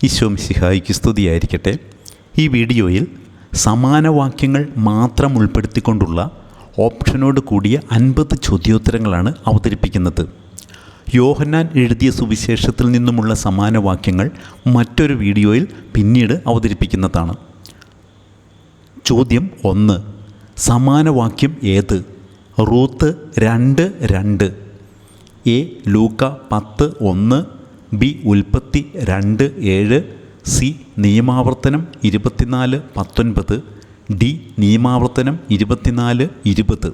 ഈശോ മിശിഹായ്ക്ക് സ്തുതിയായിരിക്കട്ടെ. ഈ വീഡിയോയിൽ സമാനവാക്യങ്ങൾ മാത്രം ഉൾപ്പെടുത്തിക്കൊണ്ടുള്ള ഓപ്ഷനോട് കൂടിയ 50 ചോദ്യോത്തരങ്ങളാണ് അവതരിപ്പിക്കുന്നത്. യോഹന്നാൻ എഴുതിയ സുവിശേഷത്തിൽ നിന്നുമുള്ള സമാനവാക്യങ്ങൾ മറ്റൊരു വീഡിയോയിൽ പിന്നീട് അവതരിപ്പിക്കുന്നതാണ്. ചോദ്യം 1. സമാനവാക്യം ഏത്? റൂത്ത് 2:2, എ ലൂക്ക 10:1, ബി ഉൽപ്പത്തി 2:7, സി നിയമാവർത്തനം 24:19, ഡി നിയമാവർത്തനം 24:20.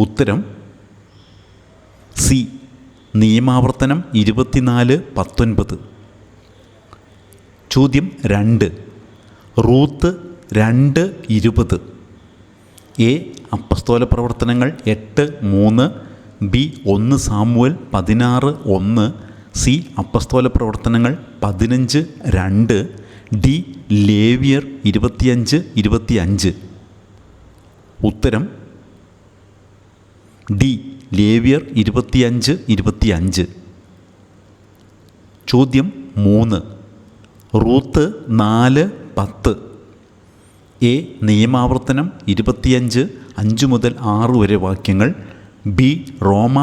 ഉത്തരം സി നിയമാവർത്തനം 24:19. ചോദ്യം 2. റൂത്ത് 2:20, എ അപ്പസ്തോല പ്രവർത്തനങ്ങൾ 8:3, ബി 1 സാമുവേൽ 16:1, സി അപ്പസ്തോല പ്രവർത്തനങ്ങൾ 15:2, ഡി ലേവ്യർ 25:25. ഉത്തരം ഡി ലേവ്യർ 25:25. ചോദ്യം 3. റൂത്ത് 4:10, എ നിയമാവർത്തനം 25:5 മുതൽ 6 വരെ വാക്യങ്ങൾ, ബി റോമ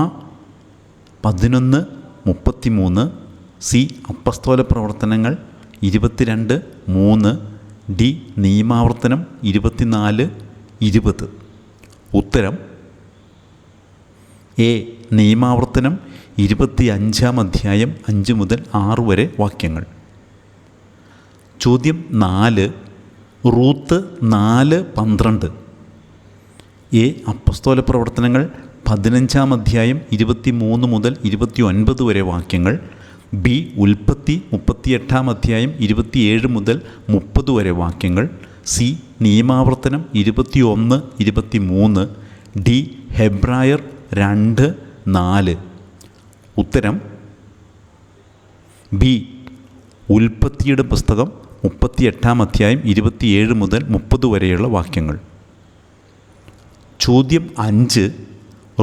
11:33, സി അപ്പസ്തോല പ്രവർത്തനങ്ങൾ 22:3, ഡി നിയമാവർത്തനം 24:20. ഉത്തരം എ നിയമാവർത്തനം 25-ാം അധ്യായം 5 മുതൽ 6 വരെ വാക്യങ്ങൾ. ചോദ്യം 4. റൂത്ത് 4:12, എ അപ്പസ്തോല പ്രവർത്തനങ്ങൾ 15-ാം അധ്യായം 23 മുതൽ 29 വരെ വാക്യങ്ങൾ, ബി ഉൽപ്പത്തി 38-ാം അധ്യായം 27 മുതൽ 30 വരെ വാക്യങ്ങൾ, സി നിയമാവർത്തനം 21-23, ഡി ഹെബ്രായർ 2:4. ഉത്തരം ബി ഉൽപ്പത്തിയുടെ പുസ്തകം 38-ാം അധ്യായം 27 മുതൽ 30 വരെയുള്ള വാക്യങ്ങൾ. ചോദ്യം 5.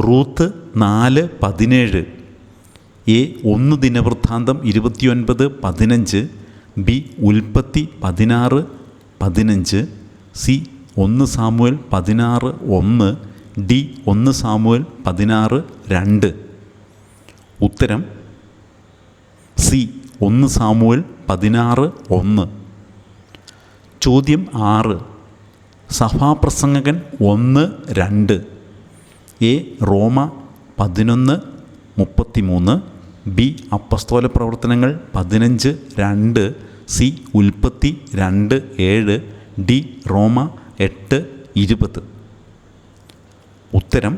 റൂത്ത് 4:17, എ 1 ദിനവൃത്താന്തം 29:15, ബി ഉൽപ്പത്തി 16:15, സി 1 സാമുവേൽ 16:1, ഡി 1 സാമുവേൽ 16:2. ഉത്തരം സി 1 സാമുവേൽ 16:1. ചോദ്യം 6. സഭാപ്രസംഗകൻ 1:2, എ റോമ 11:33, ബി അപ്പസ്തോല പ്രവർത്തനങ്ങൾ 15:2, സി ഉൽപ്പത്തി 2:7, ഡി റോമ 8:20. ഉത്തരം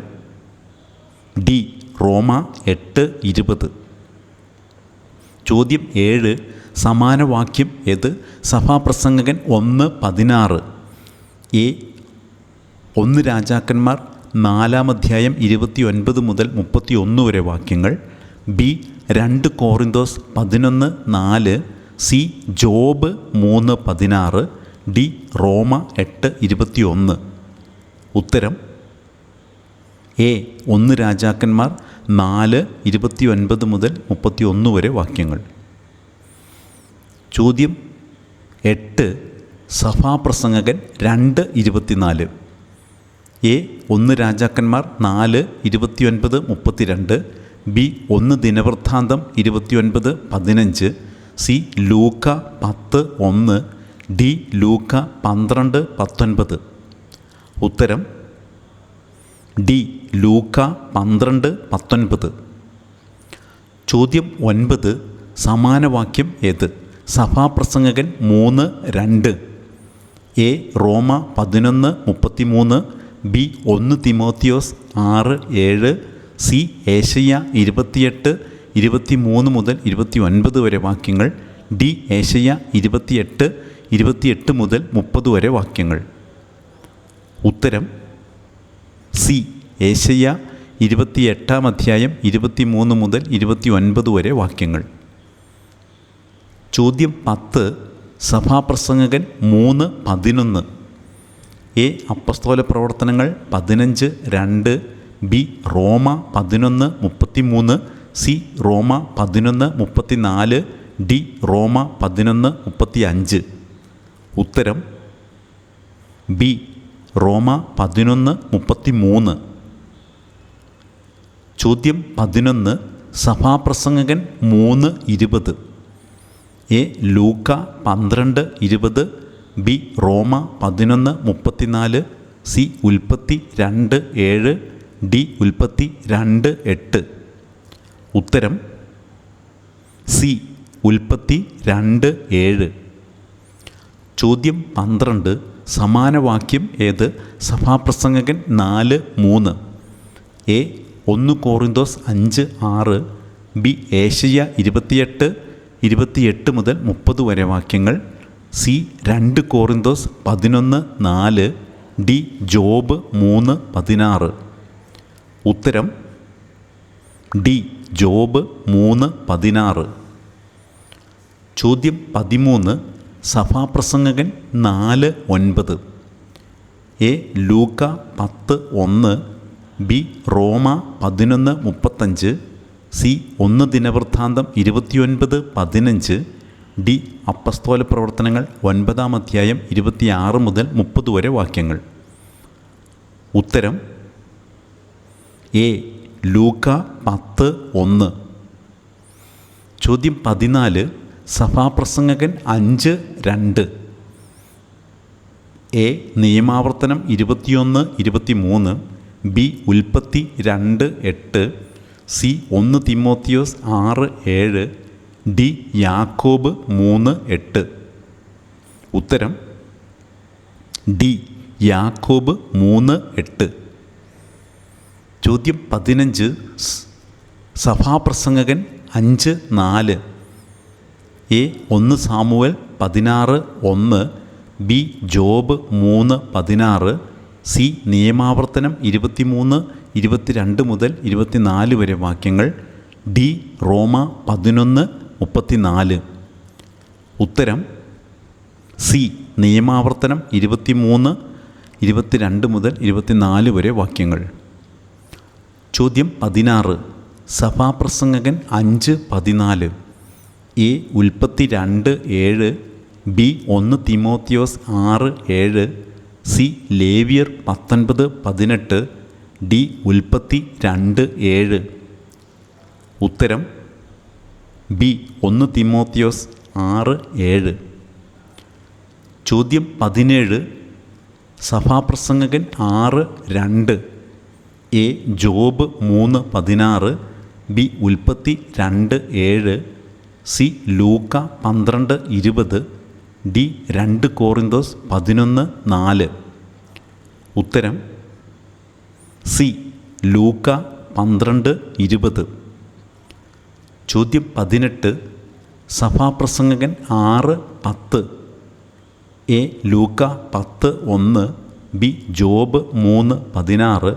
ഡി റോമ 8:20. ചോദ്യം 7. സമാനവാക്യം ഏത്? സഭാപ്രസംഗകൻ 1:16, എ 1 രാജാക്കന്മാർ 4-ാം അധ്യായം 29 മുതൽ 31 വരെ വാക്യങ്ങൾ, ബി 2 കോറിന്തോസ് 11:4, സി ജോബ് 3:16, ഡി റോമ 8:21. ഉത്തരം എ 1 രാജാക്കന്മാർ 4:29 മുതൽ 31 വരെ വാക്യങ്ങൾ. ചോദ്യം 8. സഭാപ്രസംഗകൻ 2:24, എ 1 രാജാക്കന്മാർ 4:29-32, ബി 1 ദിനവൃത്താന്തം 29:15, സി ലൂക്ക 10:1, ഡി ലൂക്ക 12:19. ഉത്തരം ഡി ലൂക്ക 12:19. ചോദ്യം 9. സമാനവാക്യം ഏത്? സഭാപ്രസംഗകൻ 3:2, എ റോമ 11:33, ബി 1 തിമോത്തിയോസ് 6:7, സി ഏശയ്യ 28:23 മുതൽ 29 വരെ വാക്യങ്ങൾ, ഡി ഏശയ്യ 28:28 മുതൽ 30 വരെ വാക്യങ്ങൾ. ഉത്തരം സി ഏശയ്യ 28-ാം അധ്യായം 23 മുതൽ 29 വരെ വാക്യങ്ങൾ. ചോദ്യം 10. സഭാപ്രസംഗകൻ 3:11, എ അപ്പസ്തോല പ്രവർത്തനങ്ങൾ 15:2, ബി റോമ 11:33, സി റോമ 11:34, ഡി റോമ 11:35. ഉത്തരം ബി റോമ 11:33. ചോദ്യം 11. സഭാപ്രസംഗകൻ 3:20. എ ലൂക്ക 12:20. ബി റോമ 11:34. സി ഉൽപ്പത്തി 2:7. ഡി ഉൽപ്പത്തി 2:8. ഉത്തരം സി ഉൽപ്പത്തി 2:7. ചോദ്യം 12. സമാന വാക്യം ഏത്? സഭാപ്രസംഗകൻ 4:3. A 1 Korinthos 5:6. ബി ഏശയ്യ 28 മുതൽ 30 വരെ വാക്യങ്ങൾ. C 2 Korinthos 11:4. D Job 3:16. ഉത്തരം ഡി ജോബ് 3:16. ചോദ്യം 13. സഭാപ്രസംഗകൻ 4:9. എ ലൂക്ക 10:1. ബി റോമ 11:35. സി 1 ദിനവൃത്താന്തം 29:15. ഡി അപ്പസ്തോല പ്രവർത്തനങ്ങൾ 9-ാം അധ്യായം 26 മുതൽ 30 വരെ വാക്യങ്ങൾ. ഉത്തരം എ ലൂക്ക 10:1. ചോദ്യം 14. സഭാപ്രസംഗകൻ 5:2. എ നിയമാവർത്തനം 21-23. ബി ഉൽപ്പത്തി 2:8. സി 1 തിമോത്തിയോസ് 6:7. ഡി യാക്കോബ് 3:8. ഉത്തരം ഡി യാക്കോബ് 3:8. ചോദ്യം 15. സഭാപ്രസംഗകൻ 5:4. എ 1 സാമുവേൽ 16:1. B Job 3:16. സി നിയമാവർത്തനം 23, 22 മുതൽ 24 വരെ വാക്യങ്ങൾ. ഡി റോമ 11:34. ഉത്തരം സി നിയമാവർത്തനം 23, 22 മുതൽ 24 വരെ വാക്യങ്ങൾ. ചോദ്യം 16. സഭാപ്രസംഗകൻ 5:14. എ ഉൽപ്പത്തി 2:7. ബി 1 തിമോത്തിയോസ് 6:7. സി ലേവ്യർ 19:18. ഡി ഉൽപ്പത്തി 2:7. ഉത്തരം ബി 1 തിമോത്തിയോസ് 6:7. ചോദ്യം 17. സഭാപ്രസംഗകൻ 6:2. A job 3:16. ബി ഉൽപ്പത്തി 2:7. സി ലൂക്ക 12:20. ഡി 2 കോറിന്തോസ് 11:4. ഉത്തരം സി ലൂക്ക 12:20. ചോദ്യം 18. സഭാപ്രസംഗകൻ 6:10. എ ലൂക്ക 10:1. B Job 3:16.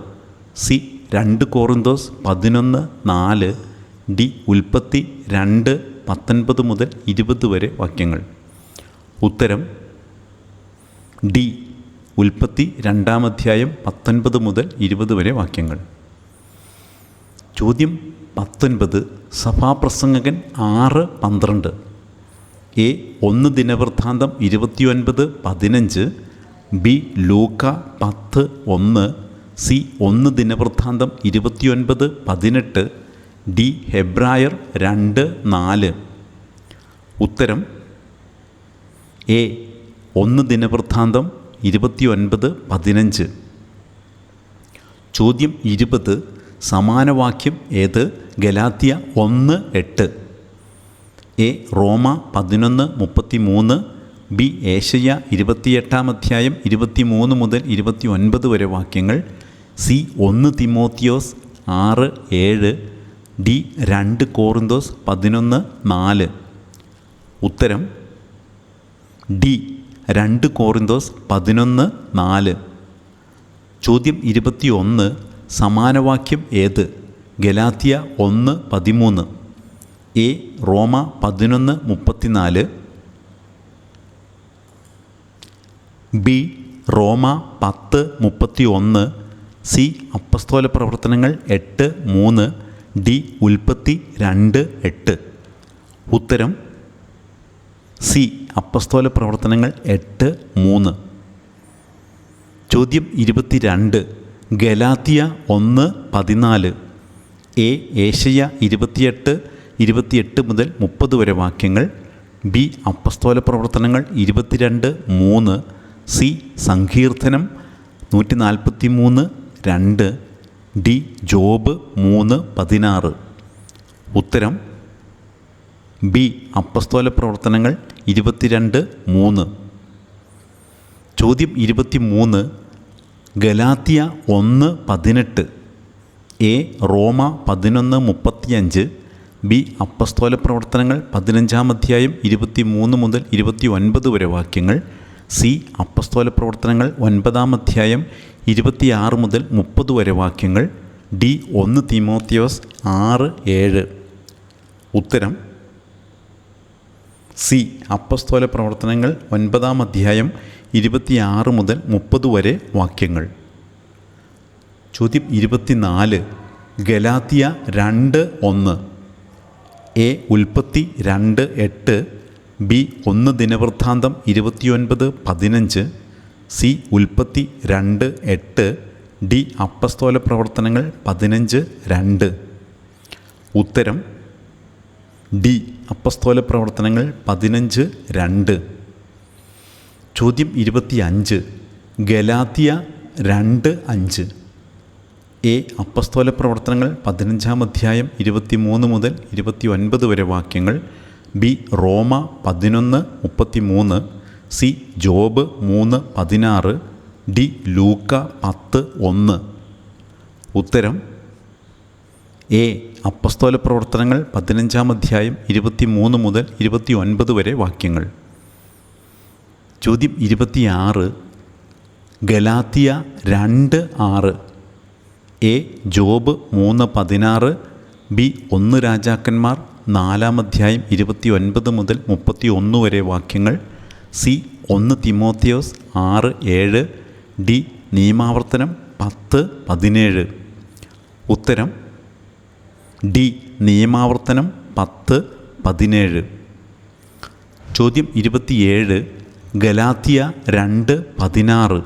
സി 2 കോറിന്തോസ് 11:4. ഡി ഉൽപ്പത്തി 2:19 മുതൽ 20 വരെ വാക്യങ്ങൾ. ഉത്തരം ഡി ഉൽപ്പത്തി 2-ാം അധ്യായം 19 മുതൽ 20 വരെ വാക്യങ്ങൾ. ചോദ്യം 19. സഭാപ്രസംഗകൻ 6:12. എ 1 ദിനവൃത്താന്തം 29:15. ബി ലൂക്ക 10:1. സി 1 ദിനവൃത്താന്തം 29:18. ഡി ഹെബ്രായർ 2:4. ഉത്തരം എ 1 ദിനവൃത്താന്തം 29:15. ചോദ്യം 20. സമാനവാക്യം ഏത്? ഗലാത്യ 1:8. എ റോമ 11:33. ബി ഏശയ്യ 28-ാം അധ്യായം 23 മുതൽ 29 വരെ വാക്യങ്ങൾ. സി 1 തിമോത്തിയോസ് 6:7. ഡി 2 കോറിന്തോസ് 11:4. ഉത്തരം ഡി 2 കോറിന്തോസ് 11:4. ചോദ്യം 21. സമാനവാക്യം ഏത്? Galatia 1:13. A Roma 11:34. B Roma 10:31. C അപ്പസ്തോല പ്രവർത്തനങ്ങൾ 8:3. ഡി ഉൽപ്പത്തി 2:8. ഉത്തരം സി അപ്പസ്തോല പ്രവർത്തനങ്ങൾ 8:3. ചോദ്യം 22 ഗലാത്യ 1:14. എ ഏശയ്യ 28 മുതൽ 30 വരെ വാക്യങ്ങൾ. ബി അപ്പസ്തോല പ്രവർത്തനങ്ങൾ 22:3. സി സങ്കീർത്തനം 143:2. D Job 3:16. ഉത്തരം ബി അപ്പസ്തോല പ്രവർത്തനങ്ങൾ 22:3. ചോദ്യം 23 ഗലാത്യ 1:18. എ റോമ 11:35. ബി അപ്പസ്തോല പ്രവർത്തനങ്ങൾ 15-ാം അധ്യായം 23 മുതൽ 29 വരെ വാക്യങ്ങൾ. സി അപ്പസ്തോല പ്രവർത്തനങ്ങൾ 9-ാം അധ്യായം 26 മുതൽ 30 വരെ വാക്യങ്ങൾ. ഡി 1 തീമോത്തിയോസ് 6:7. ഉത്തരം സി അപ്പസ്തോല പ്രവർത്തനങ്ങൾ 9-ാം അധ്യായം 26 മുതൽ 30 വരെ വാക്യങ്ങൾ. ചോദ്യം 24 ഗലാത്യ 2:1. എ ഉൽപ്പത്തി 2:8. ബി 1 ദിനവൃത്താന്തം 29:15. സി ഉൽപ്പത്തി 2:8. ഡി അപ്പസ്തോല പ്രവർത്തനങ്ങൾ 15:2. ഉത്തരം ഡി അപ്പസ്തോല പ്രവർത്തനങ്ങൾ 15:2. ചോദ്യം 25 ഗലാത്യ 2:5. എ അപ്പസ്തോല പ്രവർത്തനങ്ങൾ 15-ാം അധ്യായം 23 മുതൽ 29 വരെ വാക്യങ്ങൾ. ബി റോമ 11:33. C Job 3:16. ഡി ലൂക്ക 10:1. ഉത്തരം എ അപ്പസ്തോല പ്രവർത്തനങ്ങൾ 15-ാം അധ്യായം 23 മുതൽ 29 വരെ വാക്യങ്ങൾ. ചോദ്യം 26 ഗലാത്യ 2:6. A job 3:16. ബി 1 രാജാക്കന്മാർ 4-ാം അധ്യായം 29 മുതൽ 31 വരെ വാക്യങ്ങൾ. സി 1 തീമോത്തിയോസ് 6:7. ഡി നിയമാവർത്തനം 10:17. ഉത്തരം ഡി നിയമാവർത്തനം 10:17. ചോദ്യം 27 ഗലാത്യ 2:16.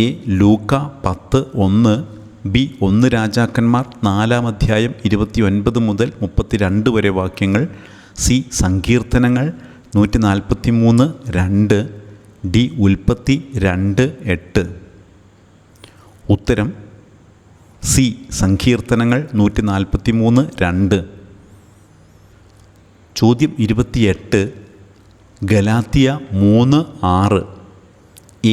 എ ലൂക്ക 10:1. ബി 1 രാജാക്കന്മാർ 4-ാം അധ്യായം 29 മുതൽ 32 വരെ വാക്യങ്ങൾ. സി സങ്കീർത്തനങ്ങൾ 143:2. ഡി ഉൽപ്പത്തി 2:8. ഉത്തരം സി സങ്കീർത്തനങ്ങൾ 143:2. ചോദ്യം 28 ഗലാത്യ 3:6.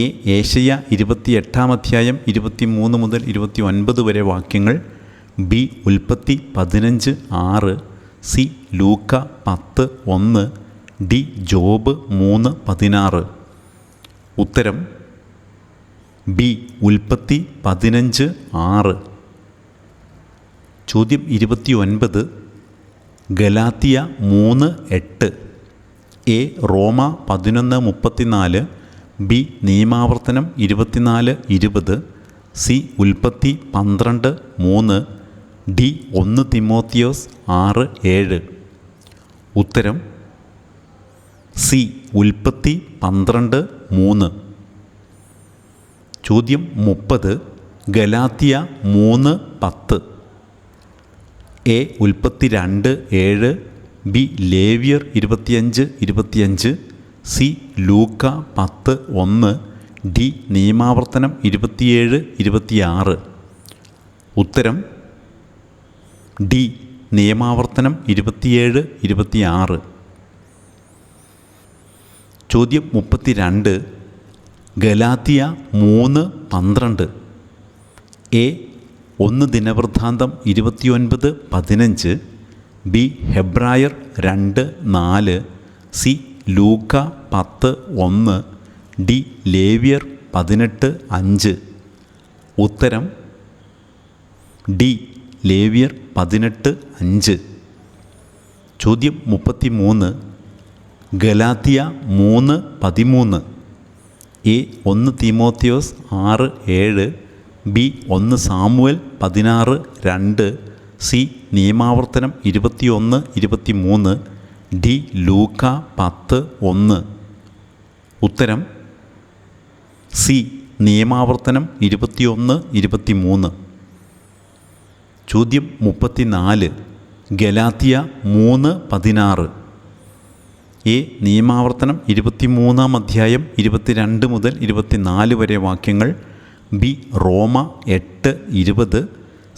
എ ഏശയ്യ 28-ാം അധ്യായം 23 മുതൽ 29 വരെ വാക്യങ്ങൾ. ബി ഉൽപ്പത്തി 15:6. സി ലൂക്ക 10:1. D Job 3:16. ഉത്തരം ബി ഉൽപ്പത്തി 15:6. ചോദ്യം 29 ഗലാത്യ 3:8. A Roma 11:34. ബി നിയമാവർത്തനം 24:20. സി ഉൽപ്പത്തി 12:3. ഡി 1 തീമോത്തിയോസ് 6:7. ഉത്തരം സി ഉൽപ്പത്തി 12:3. ചോദ്യം 30 ഗലാത്യ 3:10. എ ഉൽപ്പത്തി 2:7. ബി ലേവ്യർ 25:25. സി ലൂക്ക 10:1. ഡി നിയമാവർത്തനം 27:26. ഉത്തരം ഡി നിയമാവർത്തനം 27:26. ചോദ്യം 32 ഗലാത്യ 3:12. എ 1 ദിനവൃത്താന്തം 29:15. ബി ഹെബ്രായർ 2:4. സി ലൂക്ക 10:1. ഡി ലേവ്യർ 18:5. ഉത്തരം ഡി ലേവ്യർ 18:5. ചോദ്യം 33 ഗലാത്യ 3:13. എ 1 തീമോത്തിയോസ് 6:7. ബി 1 സാമുവേൽ 16:2. സി നിയമാവർത്തനം 21:23. ഡി ലൂക്ക 10:1. ഉത്തരം സി നിയമാവർത്തനം 21-23. ചോദ്യം 34. ഗലാത്യ 3:16. എ നിയമാവർത്തനം 23-ാം അധ്യായം 22 മുതൽ 24 വരെ വാക്യങ്ങൾ. ബി റോമ 8:20.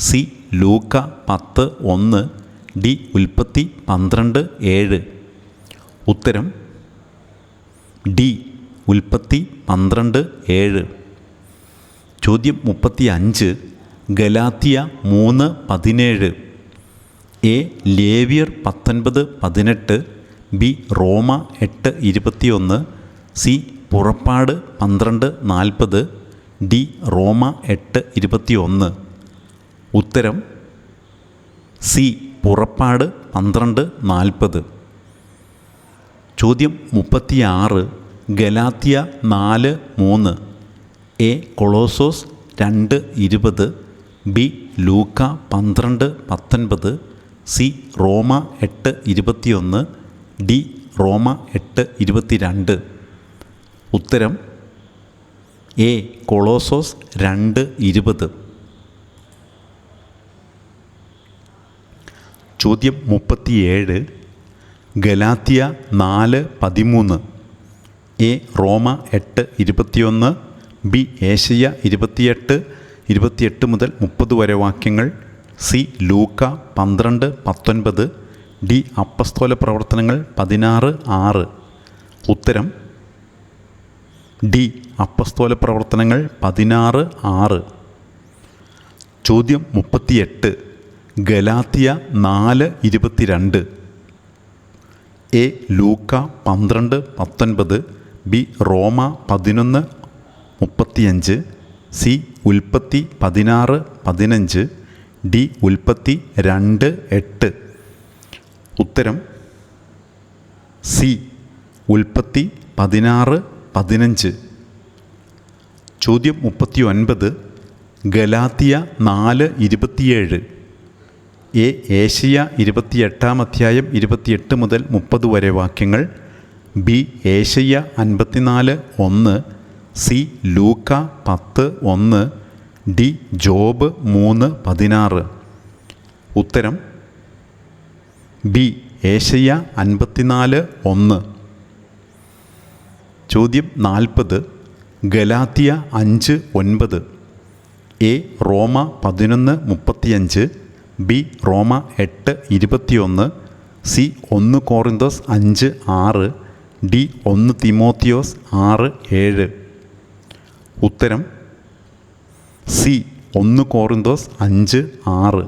സി ലൂക്ക 10:1. ഡി ഉൽപ്പത്തി 12:7. ഉത്തരം ഡി ഉൽപ്പത്തി 12:7. ചോദ്യം 35. ഗലാത്യ 3:17. എ ലേവ്യർ 19:18. ബി റോമ 8:21. സി പുറപ്പാട് 12:40. ഡി റോമ 8:21. ഉത്തരം സി പുറപ്പാട് 12:40. ചോദ്യം 36. ഗലാത്യ 4:3. എ കൊളോസോസ് 2:20. ബി ലൂക്ക 12:19. സി റോമ 8:21. ഡി റോമ 8:22. ഉത്തരം എ കൊളോസോസ് 2:20. ചോദ്യം 37. ഗലാത്യ 4:13. എ റോമ 8:21. ബി ഏശയ്യ 28 മുതൽ 30 വരെ വാക്യങ്ങൾ. സി ലൂക്ക 12:19. ഡി അപ്പസ്തോല പ്രവർത്തനങ്ങൾ 16:6. ഉത്തരം ഡി അപ്പസ്തോല പ്രവർത്തനങ്ങൾ 16:6. ചോദ്യം 38. ഗലാത്യ 4:22. എ ലൂക്ക 12:19. ബി റോമ 11:35. സി ഉൽപ്പത്തി 16:15. ഡി ഉൽപ്പത്തി 2:8. ഉത്തരം സി ഉൽപ്പത്തി 16:15. ചോദ്യം 39. ഗലാത്യ 4:27. എ ഏശയ്യ 28-ാം അധ്യായം 28 മുതൽ 30 വരെ വാക്യങ്ങൾ. ബി ഏശയ്യ 54:1. സി ലൂക്ക 10:1. D Job 3:16. ഉത്തരം ബി ഏശയ്യ 54:1. ചോദ്യം 40. ഗലാത്യ 5:9. എ റോമ 11:35. ബി റോമ 8:21. സി 1 കോറിന്തോസ് 5:6. ഡി 1 തിമോത്തിയോസ് 6:7. ഉത്തരം സി 1 കോറിന്തോസ് 5:6.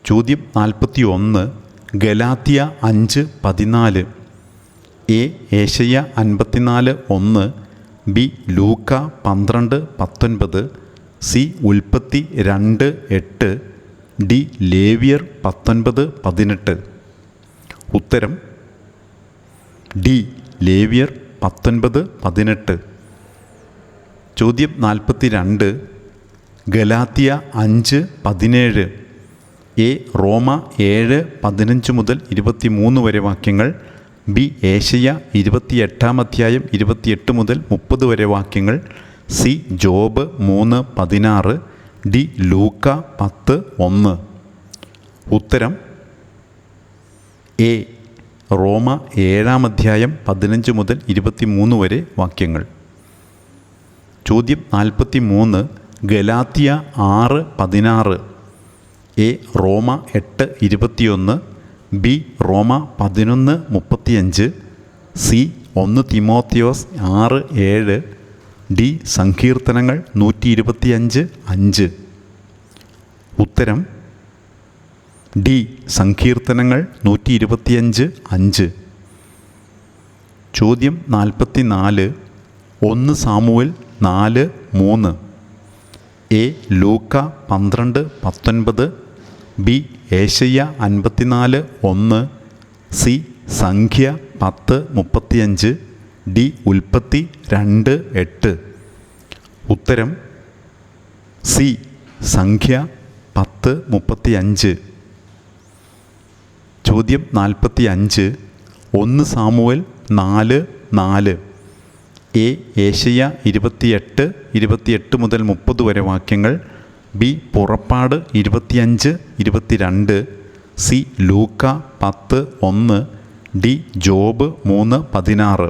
ചോദ്യം 41. ഗലാത്യ 5:14. എ ഏശയ്യ 54:1. ബി ലൂക്ക 12:19. സി ഉൽപ്പത്തി 2:8. ഡി ലേവ്യർ 19:18. ഉത്തരം ഡി ലേവ്യർ 19:18. ചോദ്യം 42. ഗലാത്യ 5:17. എ റോമ 7:15 മുതൽ 23 വരെ വാക്യങ്ങൾ. ബി ഏശയ്യ 28-ാം അധ്യായം 28 മുതൽ 30 വരെ വാക്യങ്ങൾ. C Job 3:16. ഡി ലൂക്ക 10:1. ഉത്തരം എ റോമ 7-ാം അധ്യായം 15 മുതൽ 23 വരെ വാക്യങ്ങൾ. ചോദ്യം 43. ഗലാത്യ 6:16. എ റോമ 8:21. ബി റോമ 11:35. സി 1 തിമോത്തിയോസ് 6:7. ഡി സങ്കീർത്തനങ്ങൾ 125:5. ഉത്തരം ഡി സങ്കീർത്തനങ്ങൾ 125:5. ചോദ്യം 44. 1 സാമുവേൽ 4:3. എ ലൂക്ക 12:19. ബി ഏശയ്യ 54:1. സി സംഖ്യ 10:35. ഡി ഉൽപ്പത്തി 2:8. ഉത്തരം സി സംഖ്യ 10:35. ചോദ്യം 45. 1 സാമുവേൽ 4:4. എ ഏശയ്യ 28 മുതൽ 30 വരെ വാക്യങ്ങൾ. ബി പുറപ്പാട് 25-22. സി ലൂക്ക 10:1. D Job 3:16.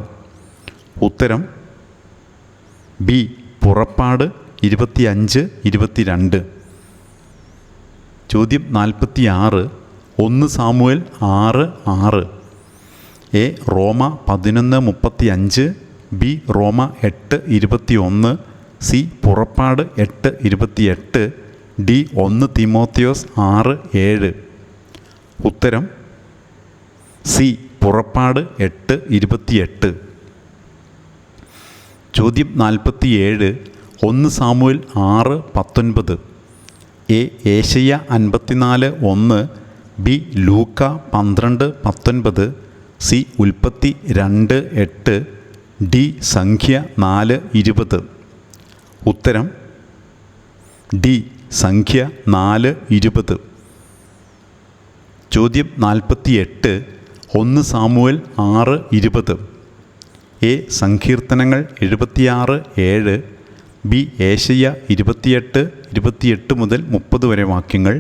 ഉത്തരം ബി പുറപ്പാട് 25-22. ചോദ്യം 46. 1 സാമുവേൽ 6:6. എ റോമ 11:35. ബി റോമ 8:21. സി പുറപ്പാട് 8:28. ഡി 1 തീമോത്തിയോസ് 6:7. ഉത്തരം സി പുറപ്പാട് 8:28. ചോദ്യം 47. 1 സാമുവേൽ 6:19. എ ഏശയ്യ 54:1. ബി ലൂക്ക 12:19. സി ഉൽപ്പത്തി 2:8. ഡി സംഖ്യ 4:20. ഉത്തരം ഡി സംഖ്യ 4:20. ചോദ്യം 48. 1 സാമുവേൽ 6:20. എ സങ്കീർത്തനങ്ങൾ 76:7. ബി ഏശയ്യ 28 മുതൽ 30 വരെ വാക്യങ്ങൾ.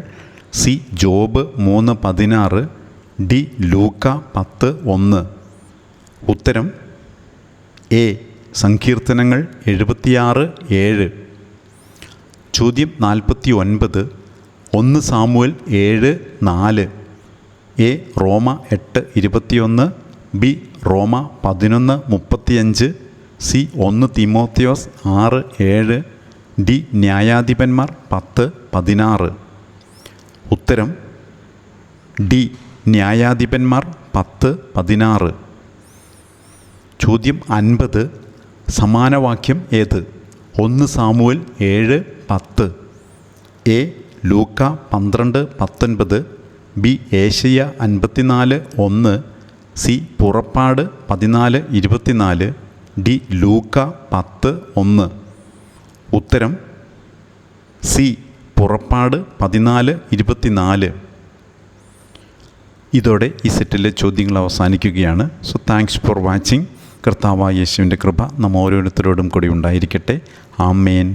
C Job 3:16. ഡി ലൂക്ക 10:1. ഉത്തരം എ സങ്കീർത്തനങ്ങൾ 76:7. ചോദ്യം 49. 1 സാമുവേൽ 7:4. എ റോമ 8:21. ബി റോമ 11:35. സി 1 തീമോത്തിയോസ് 6:7. ഡി ന്യായാധിപന്മാർ 10:16. ഉത്തരം ഡി ന്യായാധിപന്മാർ 10:16. ചോദ്യം 50. സമാനവാക്യം ഏത്? 1 സാമുവേൽ 7:10. എ ലൂക്ക 12:19. ബി ഏശയ്യ 54:1. സി പുറപ്പാട് 14:24. ഡി ലൂക്ക 10:1. ഉത്തരം സി പുറപ്പാട് 14:24. ഇതോടെ ഈ സെറ്റിലെ ചോദ്യങ്ങൾ അവസാനിക്കുകയാണ്. So thanks for watching. കർത്താവായ യേശുവിൻ്റെ കൃപ നമ്മ ഓരോരുത്തരോടും കൂടി ഉണ്ടായിരിക്കട്ടെ. ആമേൻ.